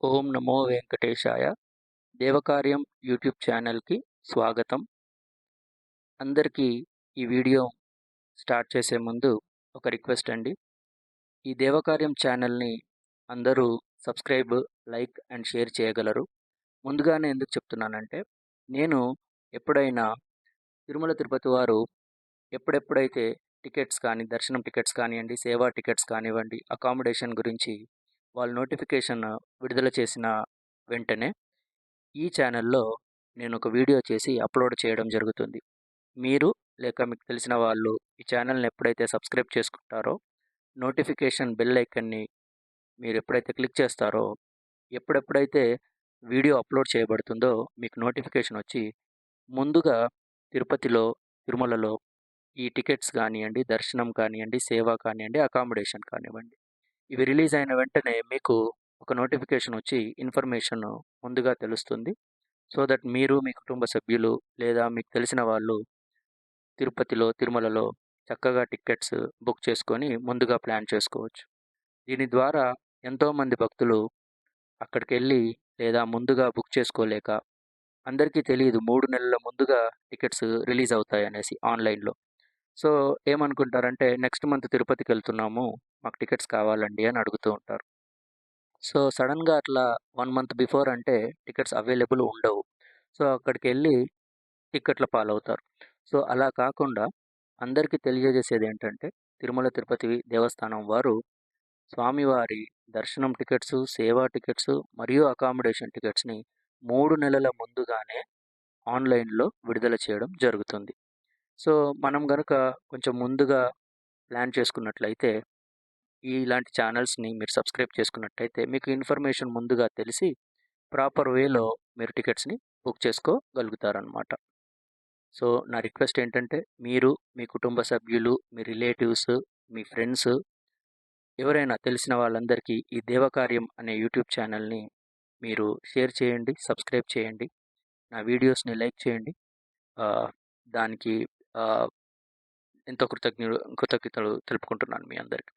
ఓం నమో వెంకటేశాయ. దేవకార్యం YouTube ఛానల్‌కి స్వాగతం. అందరికీ ఈ వీడియో స్టార్ట్ చేసే ముందు ఒక రిక్వెస్ట్ అండి. ఈ దేవకార్యం ఛానల్‌ని అందరూ సబ్స్క్రైబ్, లైక్ అండ్ షేర్ చేయగలరు. ముందుగానే ఎందుకు చెప్తున్నానంటే, నేను ఎప్పుడైనా తిరుమల తిరుపతి వారు ఎప్పుడెప్పుడైతే టికెట్స్ కానీ, దర్శనం టికెట్స్ కానియండి, సేవా టికెట్స్ కానివ్వండి, అకామిడేషన్ గురించి వాళ్ళు నోటిఫికేషన్ విడుదల చేసిన వెంటనే ఈ ఛానల్‌లో నేనొక వీడియో చేసి అప్‌లోడ్ చేయడం జరుగుతుంది. మీరు లేక మీకు తెలిసిన వాళ్ళు ఈ ఛానల్‌ని ఎప్పుడైతే సబ్స్క్రైబ్ చేసుకుంటారో, నోటిఫికేషన్ బెల్ ఐకాన్‌ని మీరెప్పుడైతే క్లిక్ చేస్తారో, ఎప్పుడెప్పుడైతే వీడియో అప్‌లోడ్ చేయబడుతుందో మీకు నోటిఫికేషన్ వచ్చి ముందుగా తిరుపతిలో, తిరుమలలో ఈ టికెట్స్ కానియండి, దర్శనం కానియండి, సేవ కానియండి, అకామిడేషన్ కానివ్వండి, ఇవి రిలీజ్ అయిన వెంటనే మీకు ఒక నోటిఫికేషన్ వచ్చి ఇన్ఫర్మేషన్ ముందుగా తెలుస్తుంది. సో దట్ మీరు, మీ కుటుంబ సభ్యులు లేదా మీకు తెలిసిన వాళ్ళు తిరుపతిలో, తిరుమలలో చక్కగా టికెట్స్ బుక్ చేసుకొని ముందుగా ప్లాన్ చేసుకోవచ్చు. దీని ద్వారా ఎంతోమంది భక్తులు అక్కడికెళ్ళి లేదా ముందుగా బుక్ చేసుకోలేక అందరికీ తెలీదు 3 నెలల ముందుగా టికెట్స్ రిలీజ్ అవుతాయనేసి ఆన్‌లైన్‌లో. సో, ఏమనుకుంటారంటే నెక్స్ట్ మంత్ తిరుపతికెళ్తున్నాము. మాకు టికెట్స్ కావాలండి అని అడుగుతూ ఉంటారు. సో, సడెన్‌గా అట్లా 1 మంత్ బిఫోర్ అంటే టికెట్స్ అవైలబుల్ ఉండవు. సో, అక్కడికెళ్ళి టిక్కెట్ల పాలవుతారు. సో, అలా కాకుండా అందరికీ తెలియజేసేదేంటంటే, తిరుమల తిరుపతి దేవస్థానం వారు స్వామివారి దర్శనం టికెట్సు, సేవా టికెట్సు మరియు అకామిడేషన్ టికెట్స్‌ని 3 నెలల ముందుగానే ఆన్‌లైన్‌లో విడుదల చేయడం జరుగుతుంది. సో, మనం గనక కొంచెం ముందుగా ప్లాన్ చేసుకున్నట్లయితే, ఇలాంటి ఛానల్స్‌ని మీరు సబ్స్క్రైబ్ చేసుకున్నట్టయితే, మీకు ఇన్ఫర్మేషన్ ముందుగా తెలిసి, ప్రాపర్ వేలో మీరు టికెట్స్‌ని బుక్ చేసుకోగలుగుతారనమాట. సో, నా రిక్వెస్ట్ ఏంటంటే, మీరు, మీ కుటుంబ సభ్యులు, మీ రిలేటివ్స్, మీ ఫ్రెండ్స్ ఎవరైనా తెలిసిన వాళ్ళందరికీ ఈ దేవకార్యం అనే యూట్యూబ్ ఛానల్‌ని మీరు షేర్ చేయండి, సబ్స్క్రైబ్ చేయండి. నా వీడియోస్‌ని లైక్ చేయండి. ఆహ్, దానికి ఆహ్, ఎంతో కృతజ్ఞతలు తెలుపుకుంటున్నాను మీ అందరికి.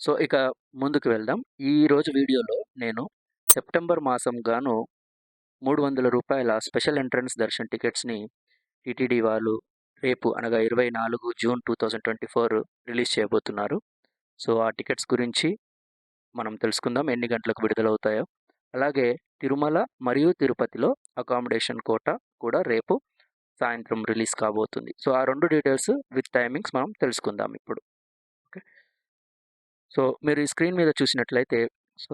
సో, ఇక ముందుకు వెళ్దాం. ఈరోజు వీడియోలో నేను సెప్టెంబర్ మాసం గాను రూ. 300 స్పెషల్ ఎంట్రన్స్ దర్శన్ టికెట్స్‌ని టీటీడీ వాళ్ళు రేపు అనగా 24 జూన్ 2024 రిలీజ్ చేయబోతున్నారు. సో, ఆ టికెట్స్ గురించి మనం తెలుసుకుందాం. ఎన్ని గంటలకు విడుదలవుతాయో. అలాగే తిరుమల మరియు తిరుపతిలో అకామిడేషన్ కోటా కూడా రేపు సాయంత్రం రిలీజ్ కాబోతుంది. సో, ఆ 2 డీటెయిల్స్ విత్ టైమింగ్స్ మనం తెలుసుకుందాం ఇప్పుడు. ఓకే. సో, మీరు ఈ స్క్రీన్ మీద చూసినట్లయితే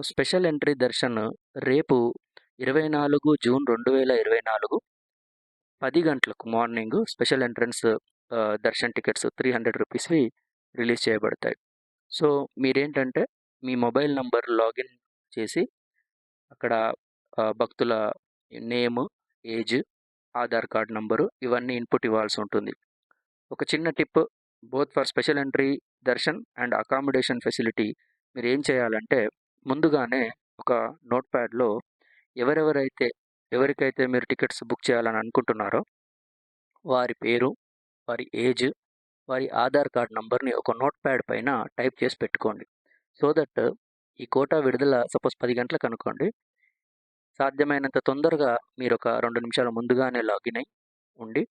స్పెషల్ ఎంట్రీ దర్శన్ రేపు 24 జూన్ 2024 10 గంటలకు morning special entrance Darshan tickets రూ. 300వి రిలీజ్ చేయబడతాయి. సో, మీరేంటంటే మీ మొబైల్ నంబర్ లాగిన్ చేసి అక్కడ భక్తుల name, age, Aadhaar card number ఇవన్నీ ఇన్‌పుట్ ఇవ్వాల్సి ఉంటుంది. ఒక చిన్న tip both for special entry Darshan and accommodation facility మీరేం చేయాలంటే ముందుగానే ఒక నోట్‌ప్యాడ్‌లో ఎవరెవరైతే ఎవరికైతే మీరు టికెట్స్ బుక్ చేయాలని అనుకుంటున్నారో వారి పేరు, వారి ఏజ్, వారి ఆధార్ కార్డ్ నంబర్‌ని ఒక నోట్‌ప్యాడ్ పైన టైప్ చేసి పెట్టుకోండి. సో దట్ ఈ కోటా విడుదల సపోజ్ 10 గంటలకనుకోండి, సాధ్యమైనంత తొందరగా మీరొక 2 నిమిషాల ముందుగానే లాగిన్ అయ్యి ఉండి,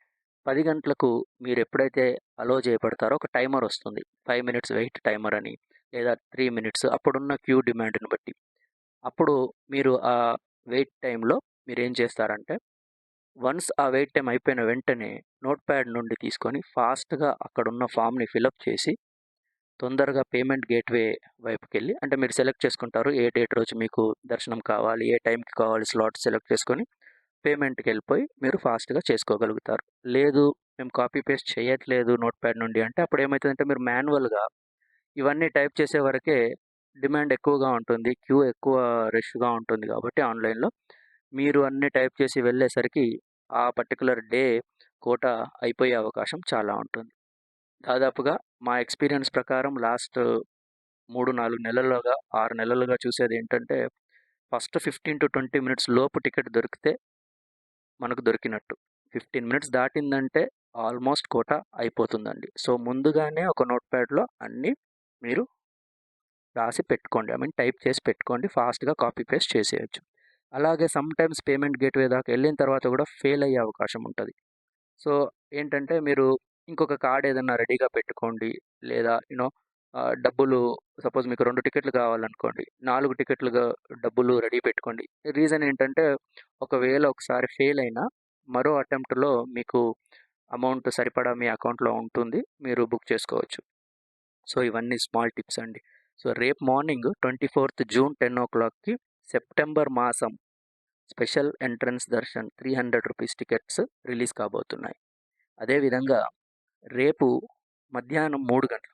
10 గంటలకు మీరెప్పుడైతే అలో చేయబడతారో ఒక టైమరొస్తుంది. 5 మినిట్స్ వెయిట్ టైమర్ అని, లేదా 3 మినిట్స్ అప్పుడున్న క్యూ డిమాండ్‌ని బట్టి. అప్పుడు మీరు ఆ వెయిట్ టైమ్‌లో మీరేం చేస్తారంటే, వన్స్ ఆ వెయిట్ టైమ్ అయిపోయిన వెంటనే నోట్‌ప్యాడ్ నుండి తీసుకొని ఫాస్ట్‌గా అక్కడున్న ఫామ్‌ని ఫిలప్ చేసి తొందరగా పేమెంట్ గేట్‌వే వైపుకెళ్ళి అంటే మీరు సెలెక్ట్ చేసుకుంటారు. ఏ డేట్ రోజు మీకు దర్శనం కావాలి, ఏ టైంకి కావాలి స్లాట్ సెలెక్ట్ చేసుకొని పేమెంట్‌కెళ్ళిపోయి మీరు ఫాస్ట్‌గా చేసుకోగలుగుతారు. లేదు మేము కాపీ పేస్ట్ చేయట్లేదు నోట్‌ప్యాడ్ నుండి అంటే అప్పుడేమైతదంటే మీరు మాన్యువల్‌గా ఇవన్నీ టైప్ చేసే వరకే డిమాండ్ ఎక్కువగా ఉంటుంది. క్యూ ఎక్కువ రష్‌గా ఉంటుంది కాబట్టి ఆన్‌లైన్‌లో మీరు అన్నీ టైప్ చేసి వెళ్ళేసరికి ఆ పర్టిక్యులర్ డే కోటా అయిపోయే అవకాశం చాలా ఉంటుంది. దాదాపుగా మా ఎక్స్‌పీరియన్స్ ప్రకారం లాస్ట్ 3, 4 నెలలుగా, 6 నెలలుగా చూసేదేంటంటే, ఫస్ట్ 15-20 మినిట్స్ లోపు టికెట్ దొరికితే మనకు దొరికినట్టు. 15 మినిట్స్ దాటిందంటే ఆల్మోస్ట్ కోటా అయిపోతుందండి. సో, ముందుగానే ఒక నోట్‌ప్యాడ్‌లో అన్నీ మీరు రాసి పెట్టుకోండి. టైప్ చేసి పెట్టుకోండి. ఫాస్ట్‌గా కాపీ పేస్ట్ చేసేయొచ్చు. అలాగే సమ్‌టైమ్స్ పేమెంట్ గేట్‌వే దాకా వెళ్ళిన తర్వాత కూడా ఫెయిల్ అయ్యే అవకాశం ఉంటది. సో, ఏంటంటే మీరు ఇంకొక కార్డ్ ఏదన్నా రెడీగా పెట్టుకోండి. లేదా డబ్బులు సపోజ్ మీకు 2 టికెట్లు కావాలనుకోండి. 4 టికెట్లుగా డబ్బులు రెడీ పెట్టుకోండి. రీజన్ ఏంటంటే ఒకవేళ ఒకసారి ఫెయిల్ అయినా మరో అటెంప్ట్‌లో మీకు అమౌంట్ సరిపడా మీ అకౌంట్‌లో ఉంటుంది. మీరు బుక్ చేసుకోవచ్చు. సో, ఇవన్నీ స్మాల్ టిప్స్ అండి. సో, రేపు మార్నింగ్ 24థ్ జూన్ 10:00కి సెప్టెంబర్ మాసం స్పెషల్ ఎంట్రన్స్ దర్శన్ రూ. 300 టికెట్స్ రిలీజ్ కాబోతున్నాయి. అదేవిధంగా రేపు మధ్యాహ్నం 3 గంటలకు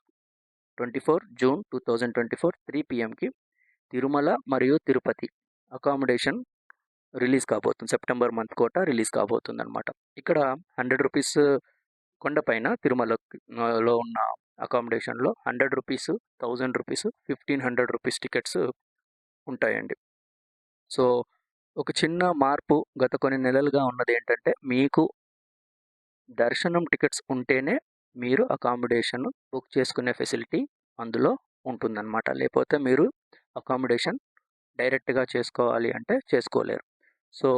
24 జూన్ 2024 3 పీఎంకి తిరుమల మరియు తిరుపతి అకామిడేషన్ రిలీజ్ కాబోతుంది. సెప్టెంబర్ మంత్ కోట రిలీజ్ కాబోతుందనమాట. ఇక్కడ రూ. 100 కొండపైన తిరుమలలో ఉన్న అకామిడేషన్‌లో రూ. 100, రూ. 1000, రూ. 1500 టికెట్స్ ఉంటాయండి. సో, ఒక చిన్న మార్పు గత కొన్ని నెలలుగా ఉన్నదేంటంటే మీకు దర్శనం టికెట్స్ ఉంటేనే మీరు అకామిడేషన్ బుక్ చేసుకునే ఫెసిలిటీ అందులో ఉంటుందన్నమాట. లేపోతే మీరు అకామిడేషన్ డైరెక్ట్‌గా చేసుకోవాలి అంటే చేసుకోలేరు. సో,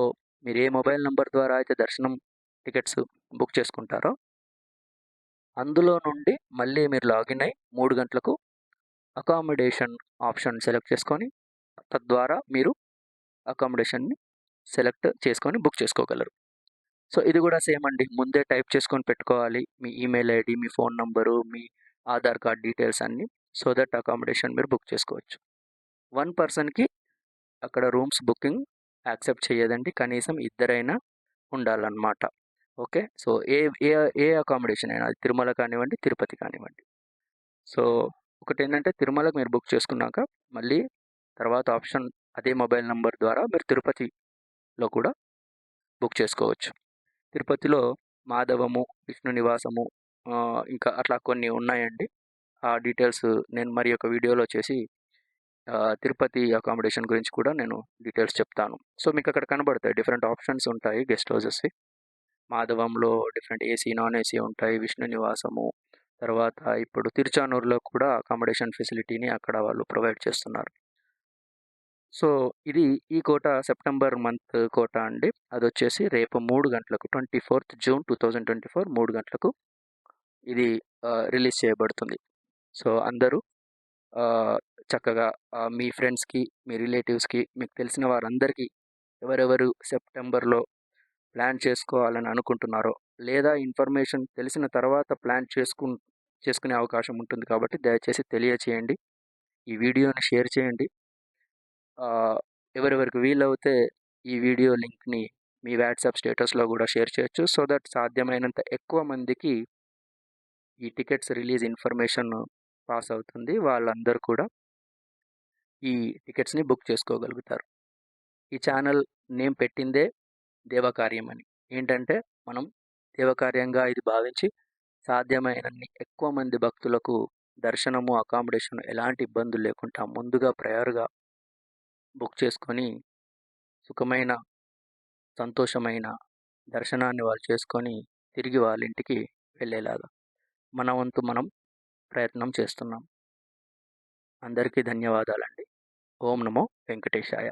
మీరు ఏ మొబైల్ నంబర్ ద్వారా అయితే దర్శనం టికెట్స్ బుక్ చేసుకుంటారో అందులో నుండి మళ్ళీ మీరు లాగిన్ అయ్యి 3 గంటలకు అకామిడేషన్ ఆప్షన్ సెలెక్ట్ చేసుకొని తద్వారా మీరు అకామిడేషన్‌ని సెలెక్ట్ చేసుకొని బుక్ చేసుకోగలరు. సో, ఇది కూడా సేమ్ అండి. ముందే టైప్ చేసుకొని పెట్టుకోవాలి. మీ ఈమెయిల్ ఐడీ, మీ ఫోన్ నంబరు, మీ ఆధార్ కార్డ్ డీటెయిల్స్ అన్నీ. సో దట్ అకామిడేషన్ మీరు బుక్ చేసుకోవచ్చు. 1 పర్సన్‌కి అక్కడ రూమ్స్ బుకింగ్ యాక్సెప్ట్ చేయదండి. కనీసం ఇద్దరైనా ఉండాలన్నమాట. ఓకే. సో, ఏ ఏ ఏ అకామిడేషన్ అయినా అది తిరుమల కానివ్వండి, తిరుపతి కానివ్వండి. సో, ఒకటేంటంటే తిరుమలకు మీరు బుక్ చేసుకున్నాక మళ్ళీ తర్వాత ఆప్షన్ అదే మొబైల్ నంబర్ ద్వారా మీరు తిరుపతిలో కూడా బుక్ చేసుకోవచ్చు. తిరుపతిలో మాధవము, విష్ణు నివాసము ఇంకా అట్లా కొన్ని ఉన్నాయండి. ఆ డీటెయిల్స్ నేను మరి ఒక వీడియోలో చేసి తిరుపతి అకామిడేషన్ గురించి కూడా నేను డీటెయిల్స్ చెప్తాను. సో, మీకు అక్కడ కనబడతాయి. డిఫరెంట్ ఆప్షన్స్ ఉంటాయి గెస్ట్ హౌసెస్‌వి. మాధవంలో డిఫరెంట్ ఏసీ, నాన్ ఏసీ ఉంటాయి. విష్ణు నివాసము, తర్వాత ఇప్పుడు తిరుచానూరులో కూడా అకామిడేషన్ ఫెసిలిటీని అక్కడ వాళ్ళు ప్రొవైడ్ చేస్తున్నారు. సో, ఇది ఈ కోట సెప్టెంబర్ మంత్ కోట అండి. అదొచ్చేసి రేపు 3 గంటలకు 24థ్ జూన్ 2024 3 గంటలకు ఇది రిలీజ్ చేయబడుతుంది. సో, అందరూ చక్కగా మీ ఫ్రెండ్స్‌కి, మీ రిలేటివ్స్‌కి, మీకు తెలిసిన వారందరికీ ఎవరెవరు సెప్టెంబర్‌లో ప్లాన్ చేసుకోవాలని అనుకుంటున్నారో, లేదా ఇన్ఫర్మేషన్ తెలిసిన తర్వాత ప్లాన్ చేసుకునే అవకాశం ఉంటుంది కాబట్టి దయచేసి తెలియచేయండి. ఈ వీడియోని షేర్ చేయండి. ఎవరెవరికి వీలవుతే ఈ వీడియో లింక్‌ని మీ వాట్సాప్ స్టేటస్‌లో గూడా షేర్ చేయొచ్చు. సో దట్ సాధ్యమైనంత ఎక్కువ మందికి ఈ టికెట్స్ రిలీజ్ ఇన్ఫర్మేషన్ పాస్ అవుతుంది. వాళ్ళందరూ కూడా ఈ టికెట్స్‌ని బుక్ చేసుకోగలుగుతారు. ఈ ఛానల్ నేమ్ పెట్టిందే దేవకార్యం అని. ఏంటంటే మనం దేవకార్యంగా ఇది భావించి సాధ్యమైనన్ని ఎక్కువ మంది భక్తులకు దర్శనము, అకామిడేషన్ ఎలాంటి ఇబ్బందులు లేకుండా ముందుగా ప్రయర్‌గా బుక్ చేసుకొని సుఖమైన, సంతోషమైన దర్శనాన్ని వాళ్ళు చేసుకొని తిరిగి వాళ్ళ ఇంటికి వెళ్ళేలాగా మన వంతు మనం ప్రయత్నం చేస్తున్నాం. అందరికీ ధన్యవాదాలండి. ఓం నమో వెంకటేశాయ.